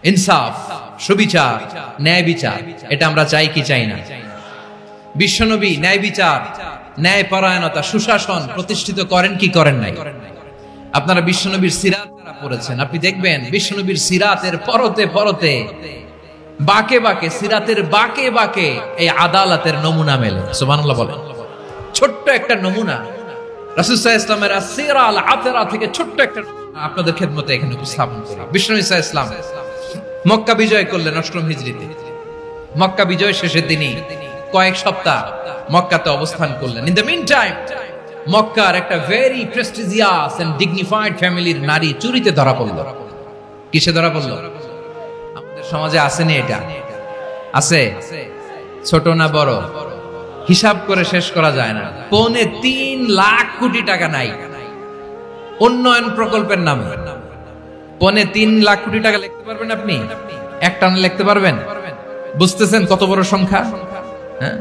ইনসাফ, সুবিচার, ন্যায় বিচার, এটা আমরা চাই কি চাই না? বিশ্বনবী ন্যায় বিচার, ন্যায় পরায়ণতা, সুশাসন প্রতিষ্ঠিত করেন কি করেন নাই? আপনারা বিশ্বনবীর সিরাত যারা পড়েছেন, আপনি দেখবেন বিশ্বনবীর সিরাতের পরতে পরতে, বাকে বাকে, সিরাতের বাকে বাকে এই আদালতের নমুনা মেলে। সুবহানাল্লাহ বলেন। ছোট্ট একটা নমুনা রাসূল সাল্লাল্লাহু আলাইহি ওয়াসাল্লামের আসিরা আল আতরা থেকে ছোট্ট একটা আপনাদের খেদমতে এখানে উপস্থাপন করি। বিশ্বনবী সাল্লাল্লাহু আলাইহি ওয়াসাল্লাম মক্কা বিজয় করলেন ৮ম হিজরিতে। মক্কা বিজয় শেষের দিনই কয়েক সপ্তাহ মক্কাতে অবস্থান করলেন। ইন দ্য মিন টাইম মক্কার একটা ভেরি প্রেস্টিজিয়াস এন্ড ডিগনিফাইড ফ্যামিলির নারী চুরিতে ধরা পড়ল। কিসে ধরা পড়ল? আমাদের সমাজে আসেনি এটা? আছে? ছোট না বড়? হিসাব করে শেষ করা যায় না। ৩.৫ লাখ কোটি টাকা নাই উন্নয়ন প্রকল্পের নামে। ৩.৫ লাখ কোটি টাকা লিখতে পারবেন আপনি? একটানে লিখতে পারবেন? বুঝতেছেন কত বড় সংখ্যা? হ্যাঁ,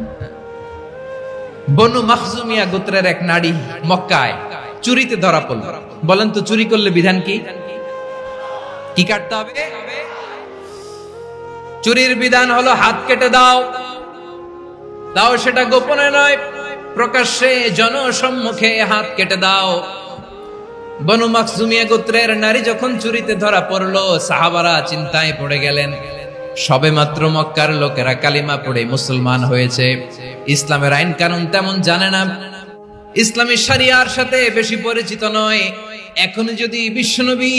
বনু মাখজুমিয়া গোত্রের এক নারী মক্কায় চুরিতে ধরা পড়ল। বলেন তো চুরি করলে বিধান কি? কি কাটতে হবে? চুরির বিধান হলো হাত কেটে দাও। দাও সেটা গোপনে নয়, প্রকাশ্যে জনসম্মুখে হাত কেটে দাও। বনু মাখজুমিয়া গোত্রের নারী যখন চুরিতে ধরা পড়ল, সাহাবারা চিন্তায় পড়ে গেলেন। সবে মাত্র মক্কার লোকেরা কালিমা পড়ে মুসলমান হয়েছে, ইসলামের আইন কানুন তেমন জানে না, ইসলামী শরিয়ার সাথে বেশি পরিচিত নয়। এখন যদি বিশ্বনবী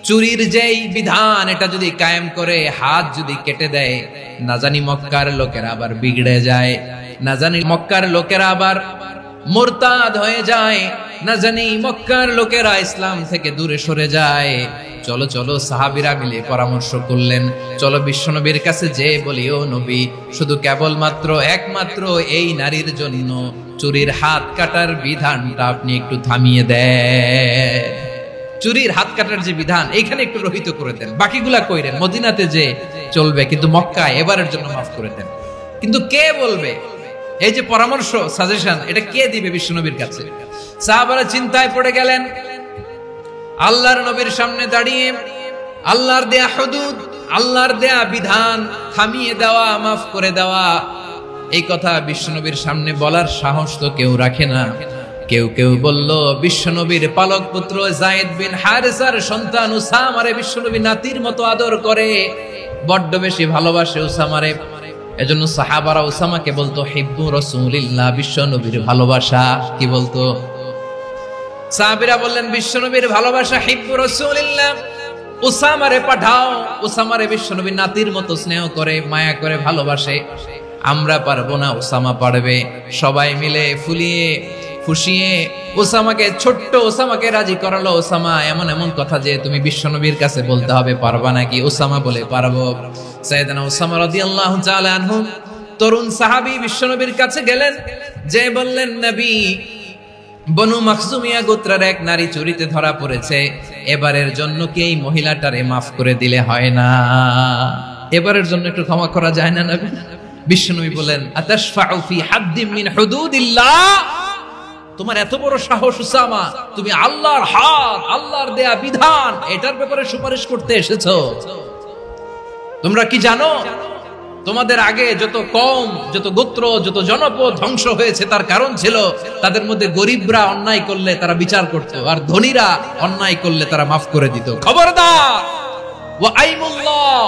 চুরির যেই বিধান এটা যদি কায়েম করে হাত যদি কেটে দেয়, না জানি মক্কার লোকেরা আবার বিগড়ে যায়, না জানি মক্কার লোকেরা আবার মুরতাদ হয়ে যায়, না জানি মক্কার লোকেরা ইসলাম থেকে দূরে সরে যায়। চলো চলো, সাহাবীরা মিলে পরামর্শ করলেন, চলো বিশ্বনবীর কাছে যে বলি, ও নবী, শুধু কেবলমাত্র একমাত্র এই নারীর জন্য চুরির হাত কাটার বিধানটা আপনি একটু থামিয়ে দেন। চুরির হাত কাটার যে বিধান এখানে একটু রহিত করে দেন, বাকিগুলা কইরেন মদিনাতে যে চলবে, কিন্তু মক্কায় এবারের জন্য মাফ করে দেন। কিন্তু কে বলবে? এই যে পরামর্শ, সাজেশন, এটা কে দিবে বিশ্বনবীর কাছে? সাহাবারা চিন্তায় পড়ে গেলেন। আল্লাহর নবীর সামনে দাঁড়িয়ে আল্লাহর দেয়া হুদুদ, আল্লাহর দেয়া বিধান থামিয়ে দেওয়া, মাফ করে দেওয়া, এই কথা বিশ্বনবীর সামনে বলার সাহস তো কেউ রাখে না। কেউ কেউ বলল, বিশ্বনবীর পালক পুত্র যায়েদ বিন হারেসার সন্তান উসামারে বিশ্বনবী নাতির মতো আদর করে, বড্ড বেশি ভালোবাসে উসামারে। এজন্য সাহাবারা উসামাকে বলতো হিব্বু রাসূলিল্লাহ, বিশ্বনবীর ভালোবাসা। কি বলতো? সাহাবীরা বললেন, বিশ্বনবীর ভালোবাসা হিব্বু রাসূলিল্লাহ, উসামারে পাঠাও। উসামারে বিশ্বনবী নাতির মতো স্নেহ করে, মায়া করে, ভালোবাসে। আমরা পারবো না, উসামা পারবে। সবাই মিলে ফুলিয়ে ফুসিয়ে ওসামাকে, ছোট্ট ওসামাকে রাজি করালো। ওসামা এমন এমন কথা যে তুমি বিশ্বনবীর কাছে বলতে হবে, পারবা নাকি? ওসামা বলে, পারবো। সাইয়েদনা ওসামা রাদিয়াল্লাহু তাআলা আনহু তরুণ সাহাবী বিশ্বনবীর কাছে গেলেন, যে বললেন, নবী, বনু মাখজুমিয়া গোত্রের এক নারী চুরিতে ধরা পড়েছে, এবারের জন্য কি এই মহিলাটারে মাফ করে দিলে হয় না? এবারের জন্য একটু ক্ষমা করা যায় না নবী? বিশ্বনবী বলেন, আতাশফাউ ফি হাদ্দিম মিন হুদুদিল্লাহ, তোমার এত বড় সাহস উসামা, তুমি আল্লাহর হাত, আল্লাহর দেয়া বিধান, এটার ব্যাপারে সুপারিশ করতে এসেছো? তোমরা কি জানো তোমাদের আগে যত কওম, যত গোত্র, যত জনপদ ধ্বংস হয়েছে তার কারণ ছিল তাদের মধ্যে গরিবরা অন্যায় করলে তারা বিচার করত, আর ধনীরা অন্যায় করলে তারা মাফ করে দিত। খবরদার! ওয়া আইমুল্লাহ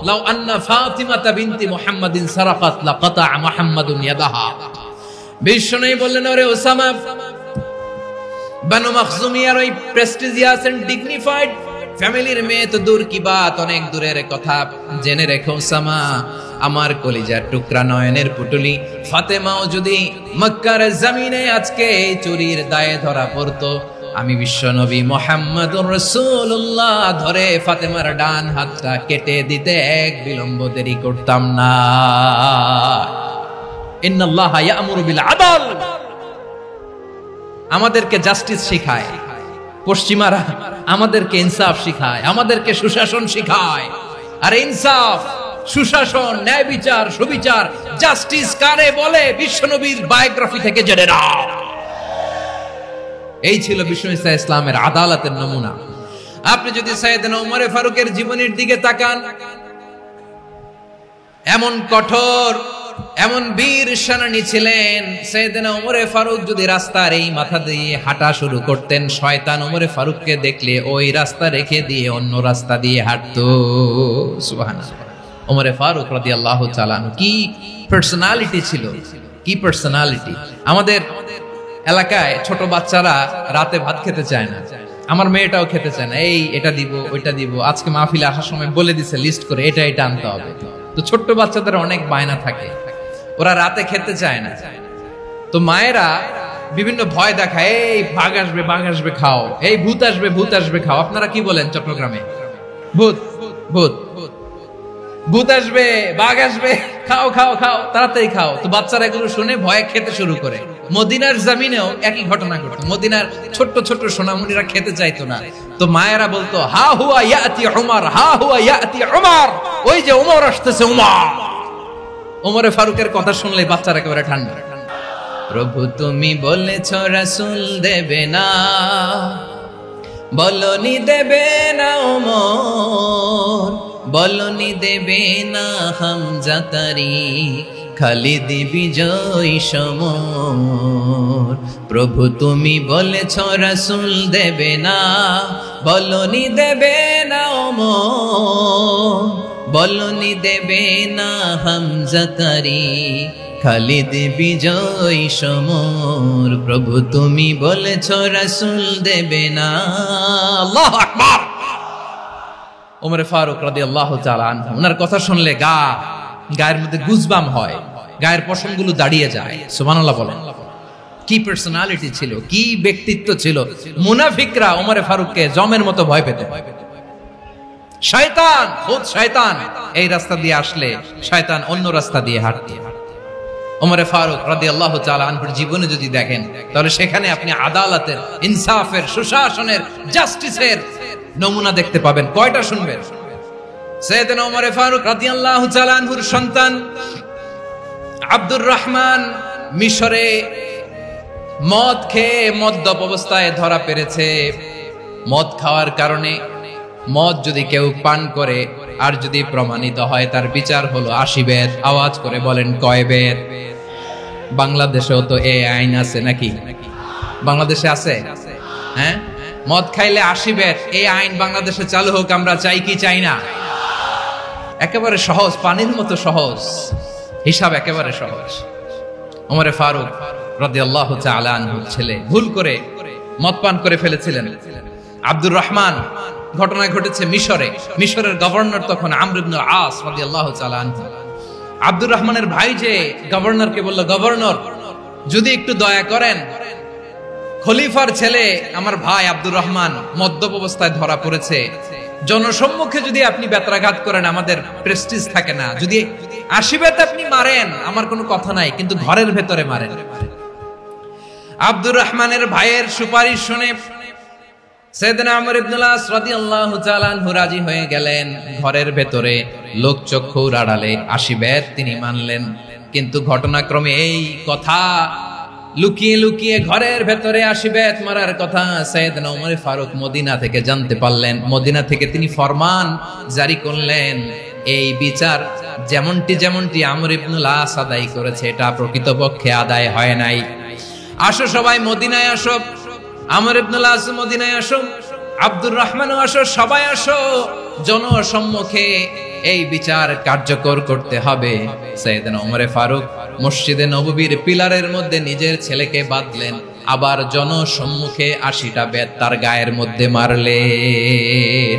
লাউ আন্না ফাতিমাতা বিনতি মুহাম্মাদিন সারাকাত লাকাতা মুহাম্মাদুন ইয়াদাহা। বিশ্বনবী বললেন, ওরে ওসামা, বনু মাখজুমিয়ার ওই প্রেস্টিজিয়াস এন্ড ডিগনিফাইড ফ্যামিলির মেয়ে তো দূর কি বাত, অনেক দূরের কথা। জেনে রেখো ওসামা, আমার কলিজার টুকরা নয়নের পুটুলি ফাতেমাও যদি মক্কার জমিনে আজকে চুরির দায়ে ধরা পড়তো, আমি বিশ্বনবী মুহাম্মদুর রাসূলুল্লাহ ধরে ফাতেমার ডান হাতটা কেটে দিতে এক বিলম্ব দেরি করতাম না। ইন্নাল্লাহা ইয়া'মুরু বিল আদল, আমাদেরকে জাস্টিস শিখায়। পশ্চিমারা আমাদেরকে ইনসাফ শিখায়, আমাদেরকে সুশাসন শিখায়। আর ইনসাফ, সুশাসন, ন্যায় বিচার, সুবিচার, জাস্টিস কারে বলে বিশ্বনবীর বায়োগ্রাফি থেকে জেনে নাও। এই ছিল বিশ্বনবী ইসলামের আদালতের নমুনা। আপনি যদি সাইয়েদনা উমরে ফারুকের জীবনের দিকে তাকান, এমন কঠোর, এমন বীর সেনানী ছিলেন। সাইয়েদনা উমরে ফারুক যদি রাস্তার এই মাথা দিয়ে হাঁটা শুরু করতেন, শয়তান উমরে ফারুককে দেখলে ওই রাস্তা রেখে দিয়ে অন্য রাস্তা দিয়ে হাঁটতো। সুবহানাল্লাহ। উমরে ফারুক রাদিয়াল্লাহু তাআলা আনহু কি পার্সোনালিটি ছিল, কি পার্সোনালিটি। আমাদের এলাকায় ছোট বাচ্চারা রাতে ভাত খেতে চায় না, আমার মেয়েটাও খেতে চায় না। এই এটা দিব, ওইটা দিব, আজকে মাহফিলে আসার সময় বলে দিছে লিস্ট করে এটা এটা আনতে হবে। তো ছোট্ট বাচ্চাদের অনেক বায়না থাকে, ওরা রাতে খেতে চায় না। তো মায়েরা বিভিন্ন ভয় দেখায়, এই বাঘ আসবে, বাঘ আসবে খাও, এই ভূত আসবে, ভূত আসবে খাও। আপনারা কি বলেন চট্টগ্রামে? ভূত, ভূত, ভূত আসবে, বাঘ আসবে, খাও খাও খাও, তাড়াতাড়ি খাও। তো বাচ্চারা এগুলো শুনে ভয়ে খেতে শুরু করে। মদিনার জমিনেও একই ঘটনা ঘটতো। মদিনার ছোট্ট ছোট্ট সোনামণিরা খেতে চাইতো না। তো মায়েরা বলতো, হা হুয়া ইয়াতি উমর, হা হুয়া ইয়াতি উমর, ওই যে উমর আসতেছে, উমর। উমরে ফারুকের কথা শুনলে বাচ্চারা একেবারে ঠান্ডা। প্রভু তুমি বলেছ রাসূল দেবে না, বলনি দেবে না উমর, বলনি দেবে না হামজা তারি, খালিদ বিজয় সমর। প্রভু তুমি বলেছ রাসূল দেবে না, বলনি দেবে না ওমর, বলনি দেবে না হামজা তারি, খালিদ বিজয় সমর। প্রভু তুমি বলেছ রাসূল দেবে না। আল্লাহু আকবার। ওমর ফারুক রাদিয়াল্লাহু তাআলা আনহু, ওনার কথা শুনলে গায়ের মধ্যে গুজবাম হয়, গায়ের পশমগুলো দাঁড়িয়ে যায়। সুবহানাল্লাহ বলেন। কি পার্সোনালিটি ছিল, কি ব্যক্তিত্ব ছিল। মুনাফিকরা ওমর ফারুককে জমের মতো ভয় পেত। শয়তান, খুদ শয়তান এই রাস্তা দিয়ে আসলে শয়তান অন্য রাস্তা দিয়ে হাঁটত। ওমর ফারুক রাদিয়াল্লাহু তাআলা আনহুর জীবনে যদি দেখেন, তাহলে সেখানে আপনি আদালতের, ইনসাফের, সুশাসনের, জাস্টিসের নমুনা দেখতে পাবেন। কয়টা শুনবেন? সাইয়েদনা ওমর ফারুক রাদিয়াল্লাহু তাআলা আনহুর সন্তান আব্দুর রহমান মিশরে মদ খেয়ে মদ্যপ অবস্থায় ধরা পড়েছে। মদ খাওয়ার কারণে, মদ যদি কেউ পান করে আর যদি প্রমাণিত হয়, তার বিচার হলো 80 বেত। আওয়াজ করে বলেন কয় বেত? বাংলাদেশেও তো এই আইন আছে নাকি? বাংলাদেশে আছে? হ্যাঁ, মদ খাইলে 80 বেত, এই আইন বাংলাদেশে চালু হোক, আমরা চাই কি চাই না? একেবারে সহজ, পানির মতো সহজ হিসাব, একেবারে সহজ। ওমর ফারুক রাদিয়াল্লাহু তাআলা আনহুর ছেলে ভুল করে মদ পান করে ফেলেছিলেন। আব্দুর রহমান, ঘটনা ঘটেছে মিশরে। মিশরের গভর্নর তখন আমর ইবনে আস রাদিয়াল্লাহু তাআলা আনহু। আব্দুর রহমানের ভাই যে গভর্নরকে বলল, গভর্নর যদি একটু দয়া করেন, খলিফার ছেলে আমার ভাই আব্দুর রহমান মদ্যপ অবস্থায় ধরা পড়েছে, জনসম্মুখে যদি আপনি বেত্রাঘাত করেন আমাদের প্রেস্টিজ থাকে না, যদি 80 বেত আপনি মারেন আমার কোনো কথা নাই, কিন্তু ঘরের ভেতরে মারেন। আব্দুর রহমানের ভাইয়ের সুপারিশ শুনে সাইয়েদনা আমর ইবনে আস রাদিয়াল্লাহু তাআলা আনহু রাজি হয়ে গেলেন। ঘরের ভেতরে লোকচক্ষুর আড়ালে 80 বেত তিনি মানলেন। কিন্তু ঘটনাক্রমে এই কথা লুকিয়ে লুকিয়ে ঘরের ভেতরে 80 বেত মারার কথা সাইয়েদনা ওমর ফারুক মদিনা থেকে জানতে পারলেন। মদিনা থেকে তিনি ফরমান জারি করলেন, এই বিচার যেমনটি আমর ইবনে আস আদায় করেছে, এটা প্রকৃতপক্ষে আদায় হয় নাই। আসো সবাই মদিনায় আসো, আমর ইবনে আস মদিনায় আসো, আব্দুর রহমানও আসো, সবাই আসো, জনসম্মুখে এই বিচার কার্যকর করতে হবে। সাইয়েদনা ওমর ফারুক মসজিদে নববীর পিলারের মধ্যে নিজের ছেলেকে বাঁধলেন, আবার জনসম্মুখে 80টা বেত তার গায়ের মধ্যে মারলেন।